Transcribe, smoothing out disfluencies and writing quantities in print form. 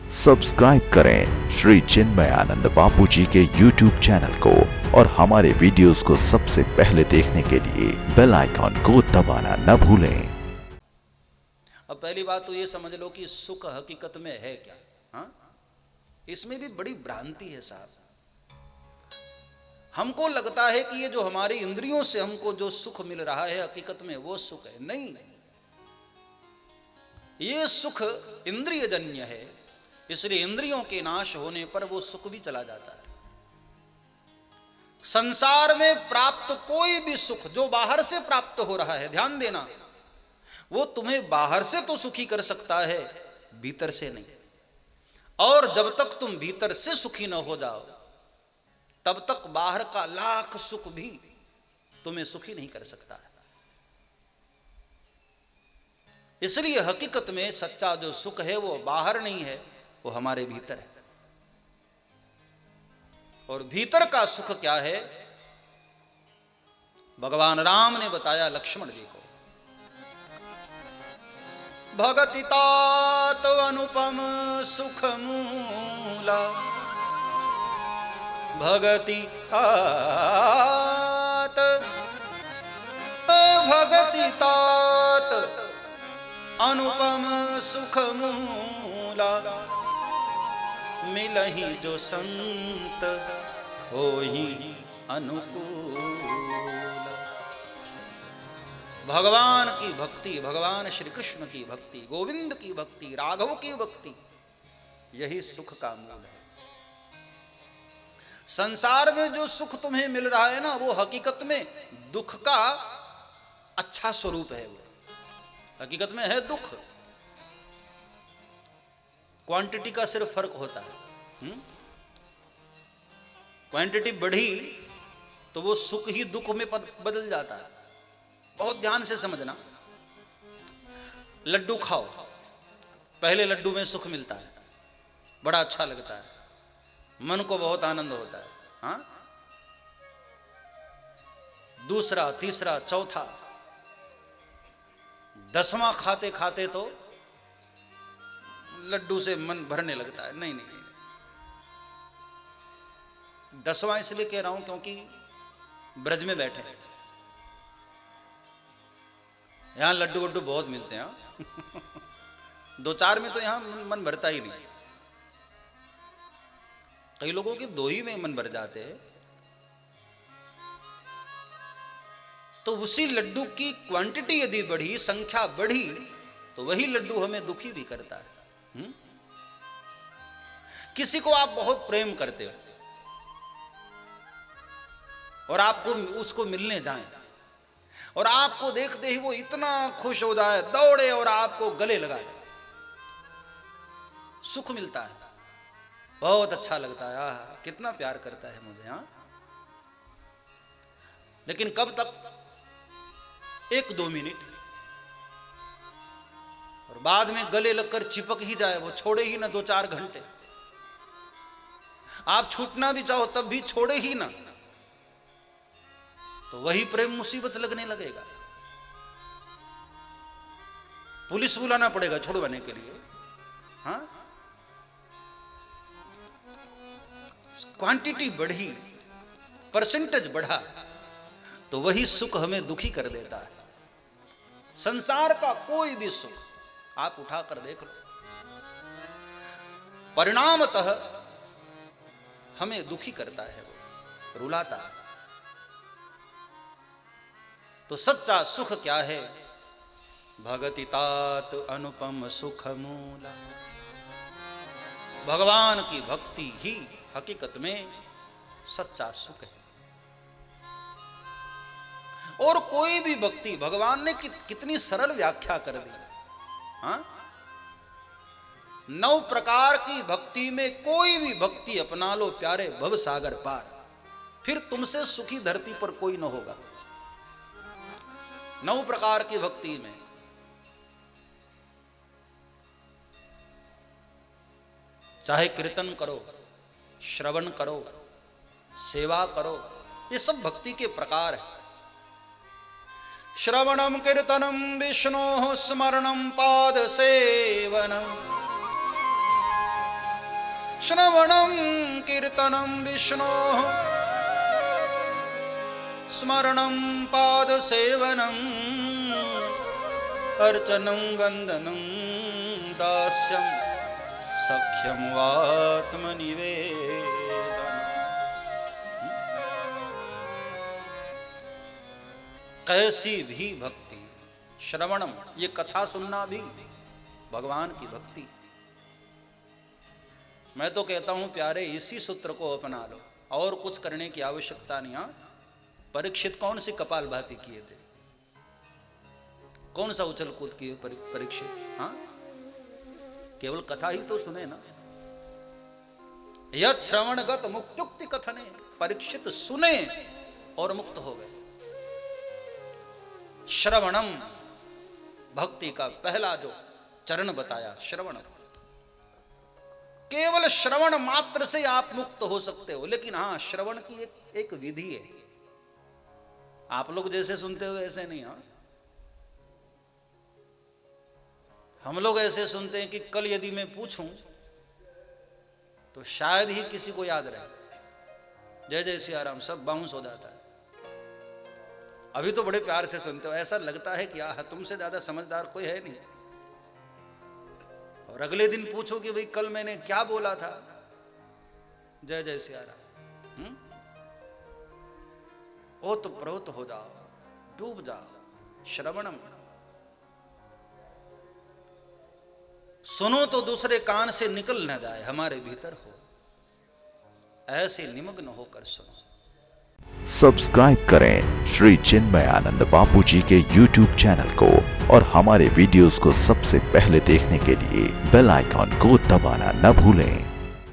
Subscribe करें श्री चिन्मयानंद बापू जी के YouTube channel को और हमारे वीडियोस को सबसे पहले देखने के लिए बेल आइकॉन को दबाना न भूलें। अब पहली बात तो ये समझ लो कि सुख हकीकत में है क्या। हाँ, इसमें भी बड़ी भ्रांति है साहब। हमको लगता है कि ये जो हमारी इंद्रियों से हमको जो सुख मिल रहा है हकीकत में वो सुख है। नहीं, ये सुख इंद्रिय जन्य है, इसलिए इंद्रियों के नाश होने पर वो सुख भी चला जाता है। संसार में प्राप्त कोई भी सुख जो बाहर से प्राप्त हो रहा है, ध्यान देना, वो तुम्हें बाहर से तो सुखी कर सकता है, भीतर से नहीं। और जब तक तुम भीतर से सुखी न हो जाओ तब तक बाहर का लाख सुख भी तुम्हें सुखी नहीं कर सकता है। इसलिए हकीकत में सच्चा जो सुख है वो बाहर नहीं है, वो हमारे भीतर है। और भीतर का सुख क्या है, भगवान राम ने बताया लक्ष्मण जी को। भगति तात अनुपम सुख मूला, भगति तात, भगति तात अनुपम सुख मूला, मिलहि जो संत होहि अनुकूल। भगवान की भक्ति, भगवान श्री कृष्ण की भक्ति, गोविंद की भक्ति, राघव की भक्ति, यही सुख का मूल है। संसार में जो सुख तुम्हें मिल रहा है ना, वो हकीकत में दुख का अच्छा स्वरूप है। वो हकीकत में है दुख। क्वांटिटी का सिर्फ फर्क होता है। क्वांटिटी बढ़ी तो वो सुख ही दुख में बदल जाता है। बहुत ध्यान से समझना। लड्डू खाओ, पहले लड्डू में सुख मिलता है, बड़ा अच्छा लगता है, मन को बहुत आनंद होता है। हाँ, दूसरा, तीसरा, चौथा, 10वां खाते खाते तो लड्डू से मन भरने लगता है। नहीं नहीं नहीं, 10वां इसलिए कह रहा हूं क्योंकि ब्रज में बैठे हैं, यहां लड्डू वड्डू बहुत मिलते हैं। 2-4 में तो यहां मन भरता ही नहीं। कई लोगों के 2 ही में मन भर जाते हैं। तो उसी लड्डू की क्वांटिटी यदि बढ़ी, संख्या बढ़ी, तो वही लड्डू हमें दुखी भी करता है। किसी को आप बहुत प्रेम करते हो और आपको उसको मिलने जाएं और आपको देखते ही वो इतना खुश हो जाए, दौड़े और आपको गले लगाए, सुख मिलता है, बहुत अच्छा लगता है। आह, कितना प्यार करता है मुझे। हाँ, लेकिन कब तक? 1-2 मिनट, और बाद में गले लगकर चिपक ही जाए, वो छोड़े ही ना 2-4 घंटे। आप छूटना भी चाहो तब भी छोड़े ही ना, तो वही प्रेम मुसीबत लगने लगेगा। पुलिस बुलाना पड़ेगा छुड़वाने के लिए। हाँ, क्वांटिटी बढ़ी, परसेंटेज बढ़ा, तो वही सुख हमें दुखी कर देता है। संसार का कोई भी सुख आप उठाकर देख लो, परिणामतः हमें दुखी करता है, वो रुलाता है। तो सच्चा सुख क्या है? भगति तात अनुपम सुख मूला, भगवान की भक्ति ही हकीकत में सच्चा सुख है। और कोई भी भक्ति, भगवान ने कितनी सरल व्याख्या कर दी। हाँ, 9 प्रकार की भक्ति में कोई भी भक्ति अपना लो प्यारे, भव सागर पार, फिर तुमसे सुखी धरती पर कोई न होगा। 9 प्रकार की भक्ति में चाहे कीर्तन करो, श्रवण करो, सेवा करो, ये सब भक्ति के प्रकार है। श्रवणम कीर्तनम विष्णो स्मरणम पाद सेवनम श्रवणं कीर्तनं विष्णोः स्मरणं पादसेवनम् अर्चनं वन्दनं दास्यं सख्यं वात्मनिवेदनम्। कैसी भी भक्ति, श्रवणम, ये कथा सुनना भी भगवान की भक्ति। मैं तो कहता हूं प्यारे, इसी सूत्र को अपना लो, और कुछ करने की आवश्यकता नहीं। हाँ, परीक्षित कौन सी कपालभाति किए थे, कौन सा उछल कूद किए परीक्षित? हाँ, केवल कथा ही तो सुने ना। यह श्रवणगत मुक्त्युक्ति कथने, परीक्षित सुने और मुक्त हो गए। श्रवणम, भक्ति का पहला जो चरण बताया, श्रवण। केवल श्रवण मात्र से आप मुक्त हो सकते हो, लेकिन हां, श्रवण की एक विधि है। आप लोग जैसे सुनते हो ऐसे नहीं। हाँ, हम लोग ऐसे सुनते हैं कि कल यदि मैं पूछूं तो शायद ही किसी को याद रहे। जय जय सिया राम सब बाउंस हो जाता है। अभी तो बड़े प्यार से सुनते हो, ऐसा लगता है कि आह, तुमसे ज्यादा समझदार कोई है नहीं। और अगले दिन पूछो कि भाई कल मैंने क्या बोला था, जय जय सिया राम, ओत प्रोत हो जाओ, डूब जाओ। श्रवणम, सुनो तो दूसरे कान से निकल न जाए, हमारे भीतर हो, ऐसे निमग्न होकर सुनो। सब्सक्राइब करें श्री चिन्मयानंद बापू जी के YouTube चैनल को और हमारे वीडियोस को सबसे पहले देखने के लिए बेल आइकॉन को दबाना न भूलें।